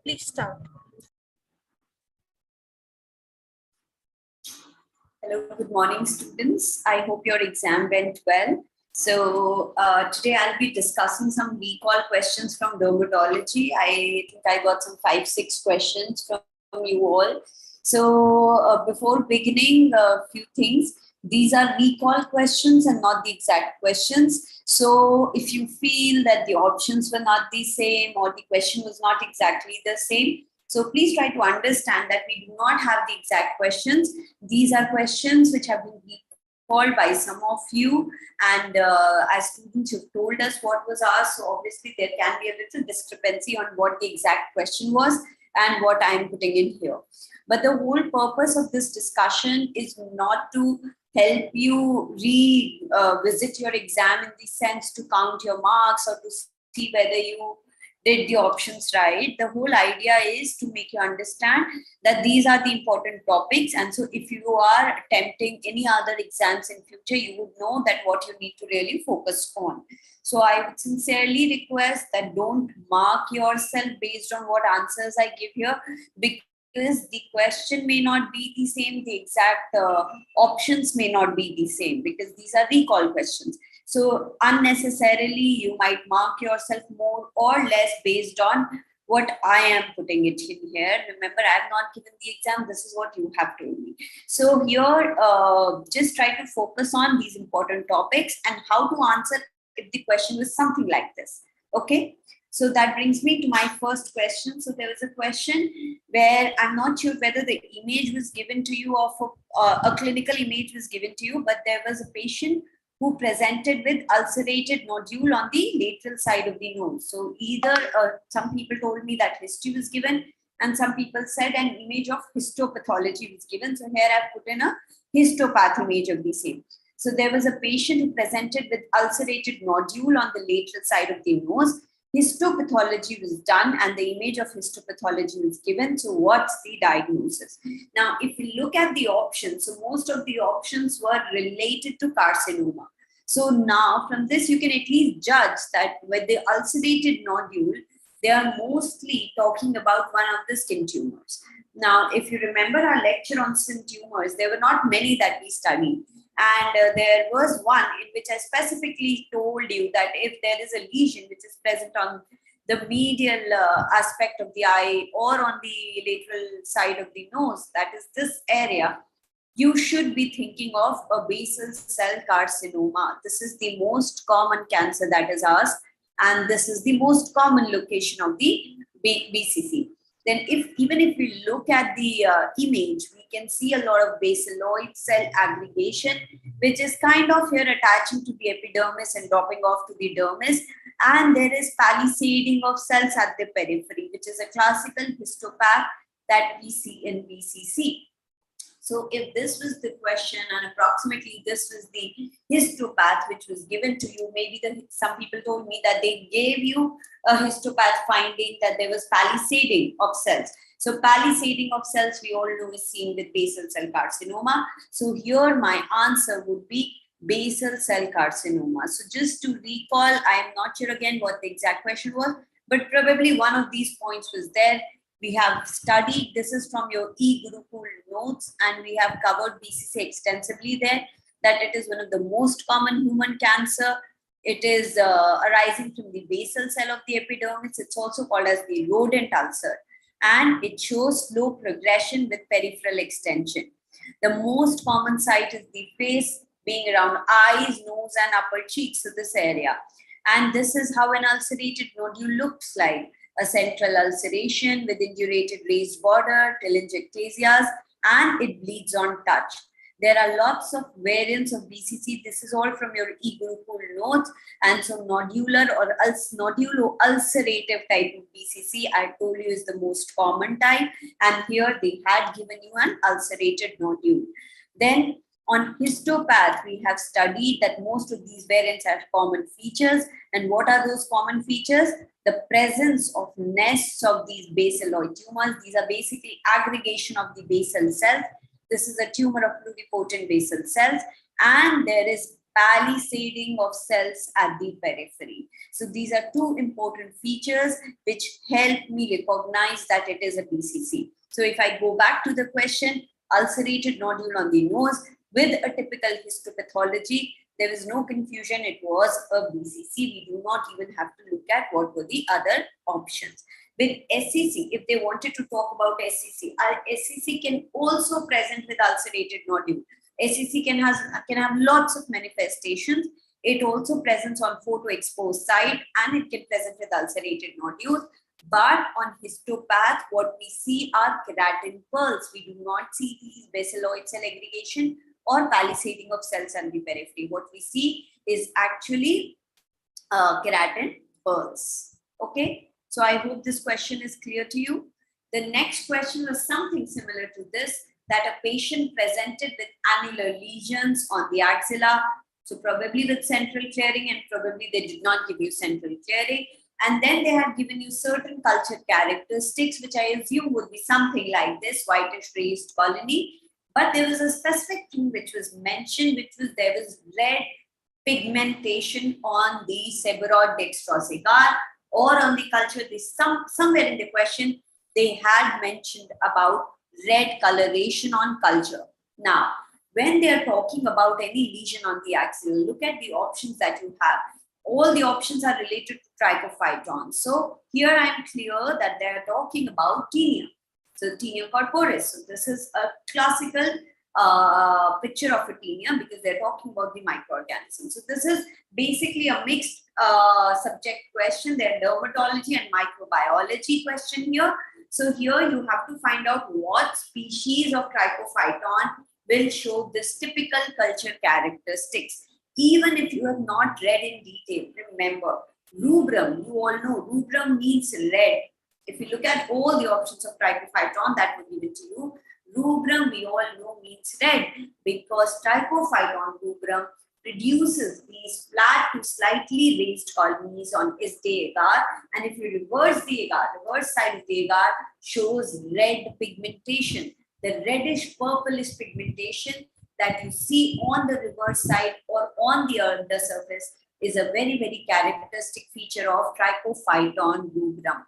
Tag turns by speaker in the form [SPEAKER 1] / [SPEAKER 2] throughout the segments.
[SPEAKER 1] Please start.
[SPEAKER 2] Hello, good morning, students. I hope your exam went well. So today I'll be discussing some recall questions from dermatology. I think I got some 5-6 questions from you all. So before beginning, a few things. These are recall questions and not the exact questions. So if you feel that the options were not the same or the question was not exactly the same, so please try to understand that we do not have the exact questions. These are questions which have been recalled by some of you, and as students you've told us what was asked, so obviously there can be a little discrepancy on what the exact question was and what I'm putting in here. But the whole purpose of this discussion is not to help you revisit your exam in the sense to count your marks or to see whether you did the options right. The whole idea is to make you understand that these are the important topics, and so if you are attempting any other exams in future, you would know that what you need to really focus on. So I would sincerely request that don't mark yourself based on what answers I give here, because the question may not be the same, the exact options may not be the same, because these are recall questions. So unnecessarily, you might mark yourself more or less based on what I am putting it in here. Remember, I have not given the exam. This is what you have told me. So here, just try to focus on these important topics and how to answer if the question was something like this. Okay. So that brings me to my first question. So there was a question where I'm not sure whether the image was given to you or a clinical image was given to you, but there was a patient who presented with ulcerated nodule on the lateral side of the nose. So either some people told me that history was given, and some people said an image of histopathology was given. So here I've put in a histopath image of the same. So there was a patient who presented with ulcerated nodule on the lateral side of the nose. Histopathology was done and the image of histopathology was given. So what's the diagnosis? Now, if we look at the options, so most of the options were related to carcinoma. So now from this, you can at least judge that with the ulcerated nodule, they are mostly talking about one of the skin tumors. Now, if you remember our lecture on skin tumors, there were not many that we studied. And there was one in which I specifically told you that if there is a lesion which is present on the medial aspect of the eye or on the lateral side of the nose, that is this area, you should be thinking of a basal cell carcinoma. This is the most common cancer that is asked, and this is the most common location of the BCC. Then even if we look at the image, we can see a lot of basaloid cell aggregation, which is kind of here attaching to the epidermis and dropping off to the dermis. And there is palisading of cells at the periphery, which is a classical histopath that we see in BCC. So if this was the question and approximately this was the histopath which was given to you, maybe some people told me that they gave you a histopath finding that there was palisading of cells. So palisading of cells, we all know, is seen with basal cell carcinoma. So here my answer would be basal cell carcinoma. So just to recall, I am not sure again what the exact question was, but probably one of these points was there. We have studied, this is from your eGurukul notes, and we have covered BCC extensively there, that it is one of the most common human cancer. It is arising from the basal cell of the epidermis. It's also called as the rodent ulcer, and it shows slow progression with peripheral extension. The most common site is the face, being around eyes, nose, and upper cheeks, so this area. And this is how an ulcerated nodule looks like. A central ulceration with indurated raised border, telangiectasias, and it bleeds on touch. There are lots of variants of BCC. This is all from your eGurukul notes. And so nodular or nodulo-ulcerative type of BCC, I told you, is the most common type. And here they had given you an ulcerated nodule. Then on histopath, we have studied that most of these variants have common features. And what are those common features? The presence of nests of these basaloid tumors. These are basically aggregation of the basal cells. This is a tumor of pluripotent basal cells. And there is palisading of cells at the periphery. So these are two important features which help me recognize that it is a BCC. So if I go back to the question, ulcerated nodule on the nose with a typical histopathology, there is no confusion, it was a BCC. We do not even have to look at what were the other options. With SCC, if they wanted to talk about SCC, SCC can also present with ulcerated nodule. SCC can have lots of manifestations. It also presents on photoexposed site and it can present with ulcerated nodules. But on histopath, what we see are keratin pearls. We do not see these basaloid cell aggregation or palisading of cells on the periphery. What we see is actually keratin pearls. Okay, so I hope this question is clear to you. The next question was something similar to this, that a patient presented with annular lesions on the axilla. So probably with central clearing, and probably they did not give you central clearing. And then they had given you certain culture characteristics, which I assume would be something like this, whitish raised colony. But there was a specific thing which was mentioned, which was there was red pigmentation on the seborrhoid dextrose agar, or on the culture. Somewhere in the question, they had mentioned about red coloration on culture. Now, when they are talking about any lesion on the axilla, look at the options that you have. All the options are related to trichophyton. So here I am clear that they are talking about tinea. So tinea corporis. So this is a classical picture of a tinea because they're talking about the microorganisms. So this is basically a mixed subject question. They're dermatology and microbiology question here. So here you have to find out what species of trichophyton will show this typical culture characteristics. Even if you have not read in detail, remember, rubrum, you all know, rubrum means red. If you look at all the options of trichophyton that were given to you, rubrum, we all know, means red, because trichophyton rubrum produces these flat to slightly raised colonies on its agar, and if you reverse the agar, reverse side of the agar shows red pigmentation. The reddish purplish pigmentation that you see on the reverse side or on the undersurface is a very, very characteristic feature of trichophyton rubrum.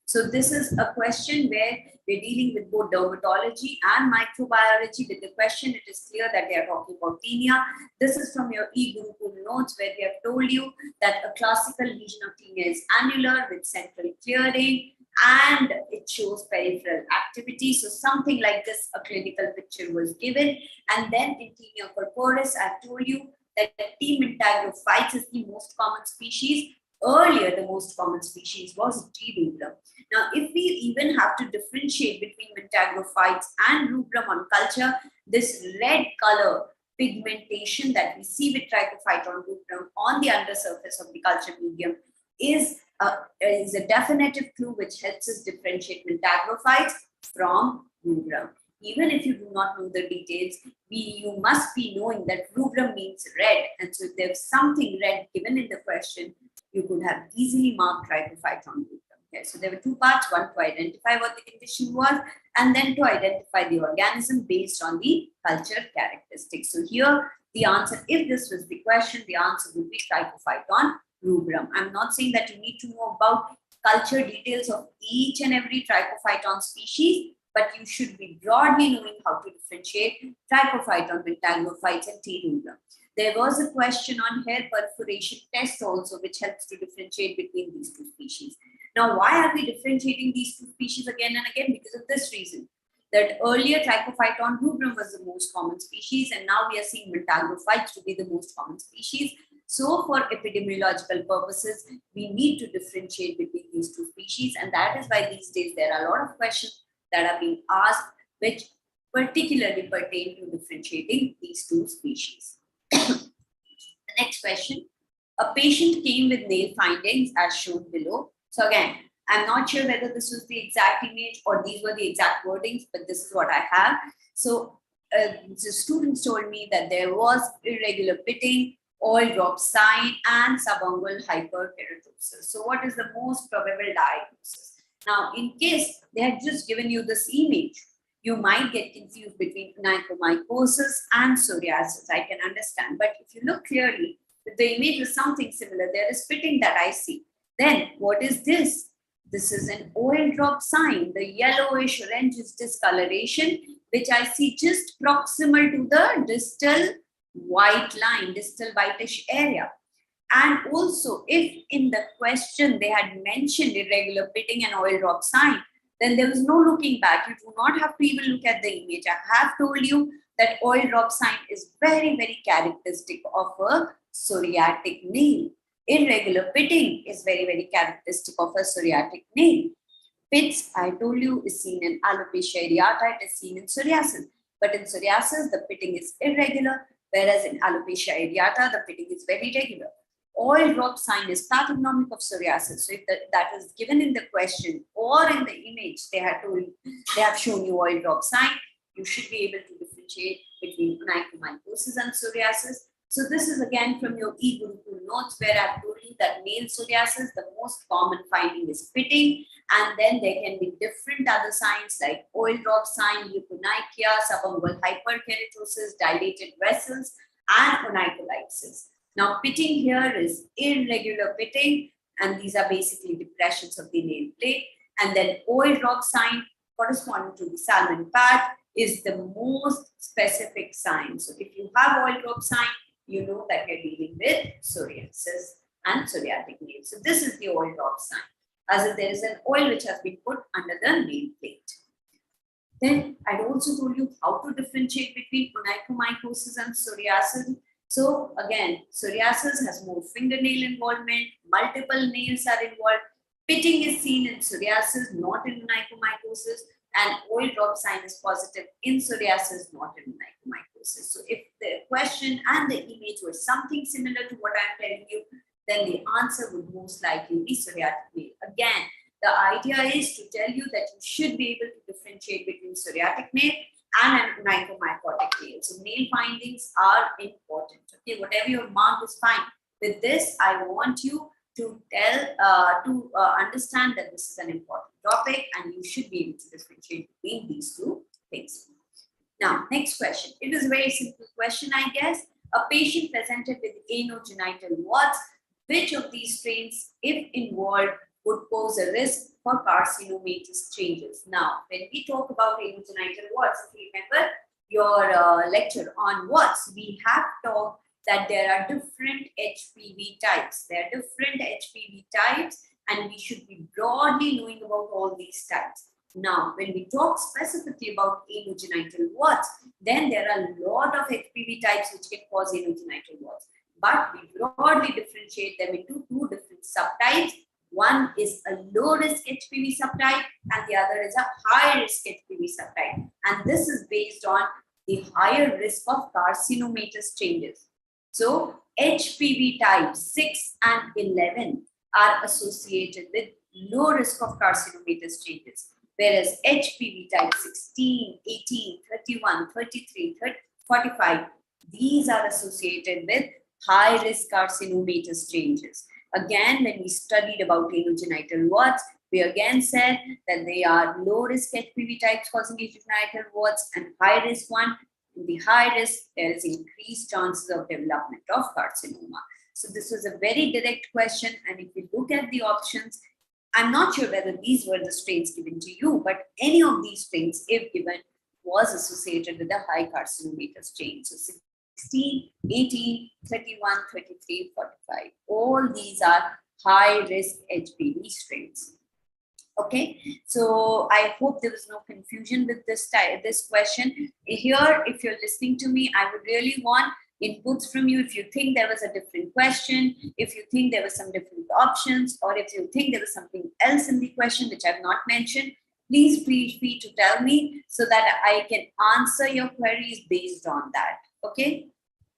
[SPEAKER 2] So this is a question where we're dealing with both dermatology and microbiology. With the question, it is clear that they are talking about tinea. This is from your eGurukul notes, where we have told you that a classical lesion of tinea is annular with central clearing and it shows peripheral activity. So something like this, a clinical picture was given. And then in tinea corporis, I've told you that T. mentagrophytes is the most common species. Earlier, the most common species was T. rubrum. Now, if we even have to differentiate between mentagrophytes and rubrum on culture, this red color pigmentation that we see with trichophyton rubrum on the undersurface of the culture medium is a definitive clue which helps us differentiate mentagrophytes from rubrum. Even if you do not know the details, you must be knowing that rubrum means red. And so if there's something red given in the question, you could have easily marked trichophyton rubrum. Okay, so there were two parts, one to identify what the condition was, and then to identify the organism based on the culture characteristics. So here, the answer, if this was the question, the answer would be trichophyton rubrum. I'm not saying that you need to know about culture details of each and every trichophyton species, but you should be broadly knowing how to differentiate trichophyton, mentagrophytes, and T. rubrum. There was a question on hair perforation test also, which helps to differentiate between these two species. Now, why are we differentiating these two species again and again? Because of this reason, that earlier trichophyton rubrum was the most common species, and now we are seeing mentagrophytes to be the most common species. So for epidemiological purposes, we need to differentiate between these two species, and that is why these days there are a lot of questions that are being asked which particularly pertain to differentiating these two species. The next question, a patient came with nail findings as shown below. So again, I'm not sure whether this was the exact image or these were the exact wordings, but this is what I have. So the students told me that there was irregular pitting, oil drop sign, and subungual hyperkeratosis. So what is the most probable diagnosis? Now, in case they had just given you this image, You might get confused between onychomycosis and psoriasis. I can understand. But if you look clearly, if the image is something similar, there is pitting that I see. Then what is this? This is an oil drop sign, the yellowish orangish discoloration, which I see just proximal to the distal white line, distal whitish area. And also, if in the question they had mentioned irregular pitting and oil drop sign, then there was no looking back. You do not have to even look at the image. I have told you that oil drop sign is very, very characteristic of a psoriatic nail. Irregular pitting is very, very characteristic of a psoriatic nail. Pits, I told you, is seen in alopecia areata, it is seen in psoriasis. But in psoriasis, the pitting is irregular, whereas in alopecia areata, the pitting is very regular. Oil drop sign is pathognomic of psoriasis. So if that is given in the question or in the image, they have shown you oil drop sign, you should be able to differentiate between onychomycosis and psoriasis. So this is again from your eGurukul notes, where I've told you that male psoriasis, the most common finding is pitting, and then there can be different other signs like oil drop sign, leukonychia, subungual hyperkeratosis, dilated vessels, and onycholysis. Now, pitting here is irregular pitting, and these are basically depressions of the nail plate. And then oil drop sign corresponding to the salmon pad is the most specific sign. So if you have oil drop sign, you know that you're dealing with psoriasis and psoriatic nail. So this is the oil drop sign, as if there is an oil which has been put under the nail plate. Then I also told you how to differentiate between onychomycosis and psoriasis. So again, psoriasis has more fingernail involvement, multiple nails are involved. Pitting is seen in psoriasis, not in onychomycosis, and oil drop sign is positive in psoriasis, not in onychomycosis. So if the question and the image were something similar to what I'm telling you, then the answer would most likely be psoriatic nail. Again, the idea is to tell you that you should be able to differentiate between psoriatic nail and an onychomycotic nail. So nail findings are important. Okay, whatever your mark is fine. With this, I want you to understand that this is an important topic and you should be able to differentiate between these two things. Now, next question. It is a very simple question, I guess. A patient presented with anogenital warts. Which of these strains, if involved, would pose a risk for carcinomatous changes? Now, when we talk about anogenital warts, if you remember your lecture on warts, we have talked that there are different HPV types. There are different HPV types, and we should be broadly knowing about all these types. Now, when we talk specifically about anogenital warts, then there are a lot of HPV types which can cause anogenital warts. But we broadly differentiate them into two different subtypes. One is a low-risk HPV subtype, and the other is a high-risk HPV subtype. And this is based on the higher risk of carcinomatous changes. So, HPV types 6 and 11 are associated with low risk of carcinomatous changes, whereas HPV type 16, 18, 31, 33, 45, these are associated with high-risk carcinomatous changes. Again, when we studied about anogenital warts, we again said that they are low-risk HPV types causing anogenital warts and high-risk one. In the high risk, there is increased chances of development of carcinoma. So this was a very direct question, and if you look at the options, I'm not sure whether these were the strains given to you, but any of these strains, if given, was associated with a high carcinomatous change. So 16, 18, 31, 33, 45. All these are high-risk HPV strains. Okay, so I hope there was no confusion with this question. Here, if you're listening to me, I would really want inputs from you. If you think there was a different question, if you think there were some different options, or if you think there was something else in the question which I've not mentioned, please feel free to tell me so that I can answer your queries based on that. Okay,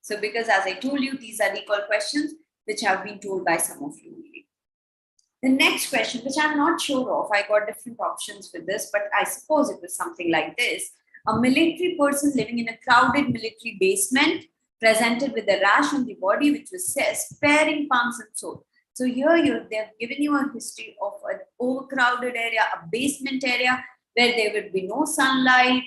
[SPEAKER 2] so because as I told you, these are recall questions which have been told by some of you. The next question, which I'm not sure of, I got different options for this, but I suppose it was something like this. A military person living in a crowded military basement presented with a rash on the body which was sparing palms and sore. So here they've given you a history of an overcrowded area, a basement area where there would be no sunlight,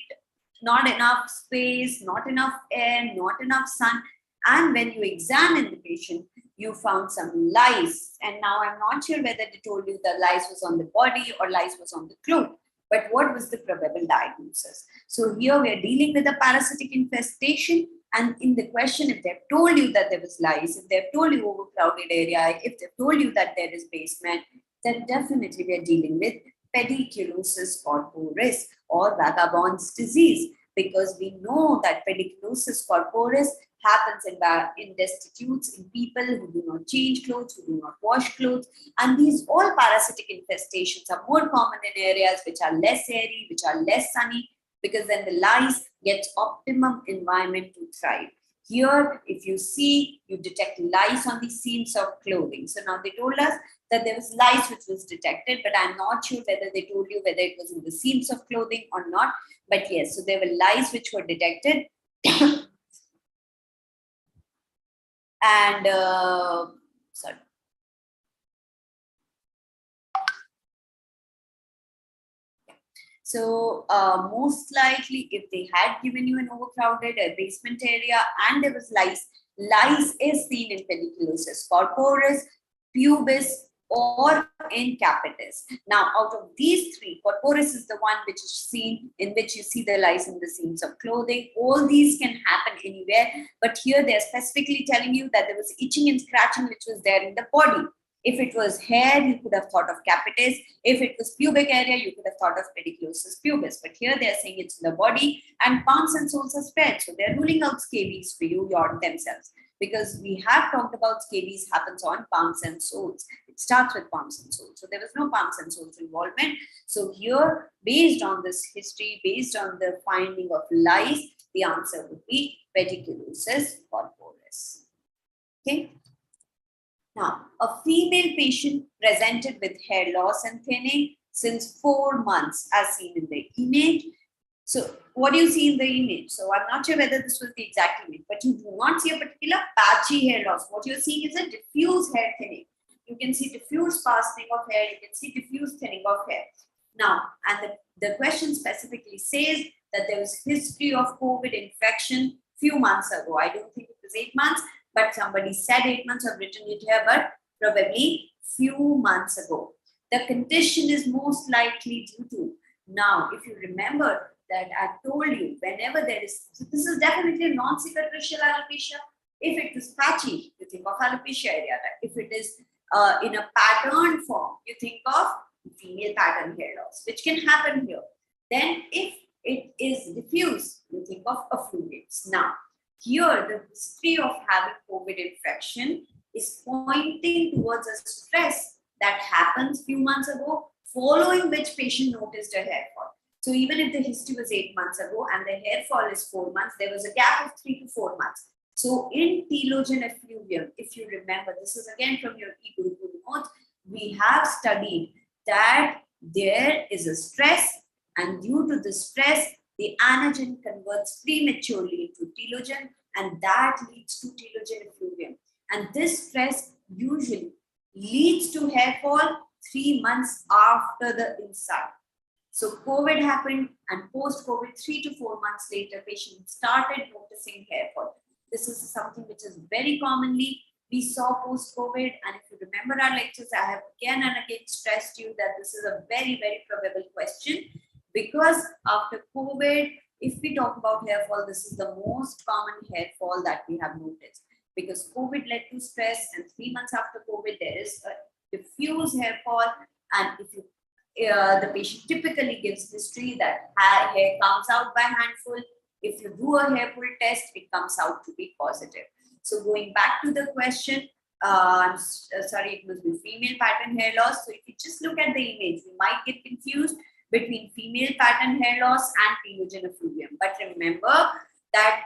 [SPEAKER 2] not enough space, not enough air, not enough sun. And when you examine the patient, you found some lice. And now I'm not sure whether they told you the lice was on the body or lice was on the cloth. But what was the probable diagnosis? So here we are dealing with a parasitic infestation. And in the question, if they've told you that there was lice, if they've told you overcrowded area, if they've told you that there is basement, then definitely we are dealing with Pediculosis corporis or vagabond's disease, because we know that Pediculosis corporis happens in destitutes, in people who do not change clothes, who do not wash clothes. And these all parasitic infestations are more common in areas which are less airy, which are less sunny, because then the lice gets optimum environment to thrive. Here, if you see, you detect lice on the seams of clothing. So now they told us that there was lice which was detected, but I'm not sure whether they told you whether it was in the seams of clothing or not. But yes, so there were lice which were detected. And sorry. So most likely, if they had given you an overcrowded basement area and there was lice, lice is seen in Pediculosis corporis, pubis, or in capitis. Now, out of these three, corporis is the one which is seen, in which you see the lice in the seams of clothing. All these can happen anywhere, but here they are specifically telling you that there was itching and scratching which was there in the body. If it was hair, you could have thought of capitis. If it was pubic area, you could have thought of Pediculosis pubis. But here they are saying it's in the body, and palms and soles are spared. So they're ruling out scabies for you themselves, because we have talked about scabies happens on palms and soles. It starts with palms and soles. So there was no palms and soles involvement. So here, based on this history, based on the finding of lice, the answer would be Pediculosis corporis. Okay. Now, a female patient presented with hair loss and thinning since 4 months, as seen in the image. So, what do you see in the image? So, I'm not sure whether this was the exact image, but you do not see a particular patchy hair loss. What you're seeing is a diffuse hair thinning. You can see diffuse sparsening of hair, you can see diffuse thinning of hair. Now, and the question specifically says that there was history of COVID infection few months ago. I don't think it was 8 months, but somebody said 8 months, I've written it here, but probably few months ago. The condition is most likely due to, now, if you remember that I told you, whenever there is, so this is definitely a non-cicatricial alopecia. If it is patchy, you think of alopecia areata. If it is in a patterned form, you think of female pattern hair loss, which can happen here. Then if it is diffuse, you think of effluviums. Now, here the history of having COVID infection is pointing towards a stress that happens few months ago, following which patient noticed a hair fall. So even if the history was 8 months ago and the hair fall is 4 months, there was a gap of 3 to 4 months. So in telogen effluvium, if you remember, this is again from your eGurukul notes, we have studied that there is a stress, and due to the stress, the anagen converts prematurely into telogen, and that leads to telogen effluvium. And this stress usually leads to hair fall 3 months after the insult. So COVID happened, and post-COVID, 3 to 4 months later, patients started noticing hair fall. This is something which is very commonly we saw post-COVID. And if you remember our lectures, I have again and again stressed you that this is a very, very probable question, because after COVID, if we talk about hair fall, this is the most common hair fall that we have noticed, because COVID led to stress, and 3 months after COVID, there is a diffuse hair fall. And if you the patient typically gives history that hair comes out by handful. If you do a hair pull test, it comes out to be positive. So going back to the question, sorry, it must be female pattern hair loss. So if you just look at the image, we might get confused between female pattern hair loss and telogen effluvium. But remember that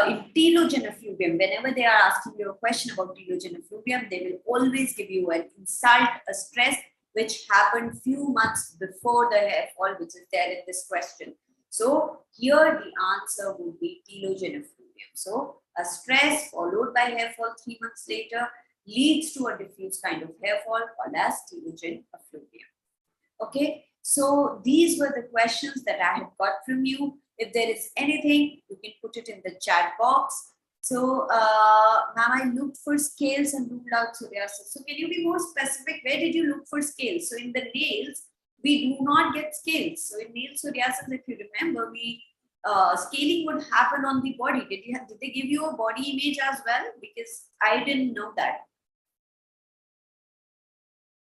[SPEAKER 2] in telogen effluvium, whenever they are asking you a question about telogen effluvium, they will always give you an insult, a stress, which happened few months before the hair fall, which is there in this question. So here the answer would be telogen effluvium. So a stress followed by hair fall 3 months later leads to a diffuse kind of hair fall called as telogen effluvium. Okay, So these were the questions that I had got from you. If there is anything, you can put it in the chat box. So now I looked for scales and ruled out psoriasis. So can you be more specific? Where did you look for scales? So in the nails, we do not get scales. So in nail psoriasis, if you remember, scaling would happen on the body. Did they give you a body image as well? Because I didn't know that.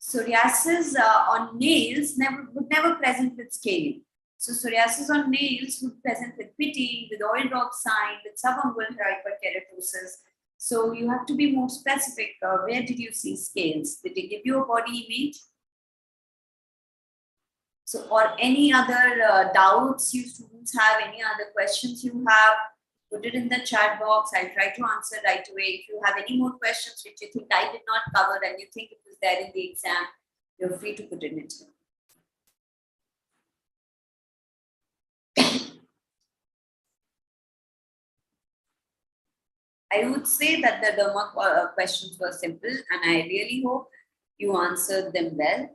[SPEAKER 2] Psoriasis on nails would never present with scaling. So psoriasis on nails would present with pitting, with oil drop sign, with subfungal hyperkeratosis. So you have to be more specific. Where did you see scales? Did they give you a body image? So, or any other doubts you students have, any other questions you have, put it in the chat box. I'll try to answer right away. If you have any more questions which you think I did not cover and you think it was there in the exam, you're free to put it in. I would say that the derma questions were simple and I really hope you answered them well.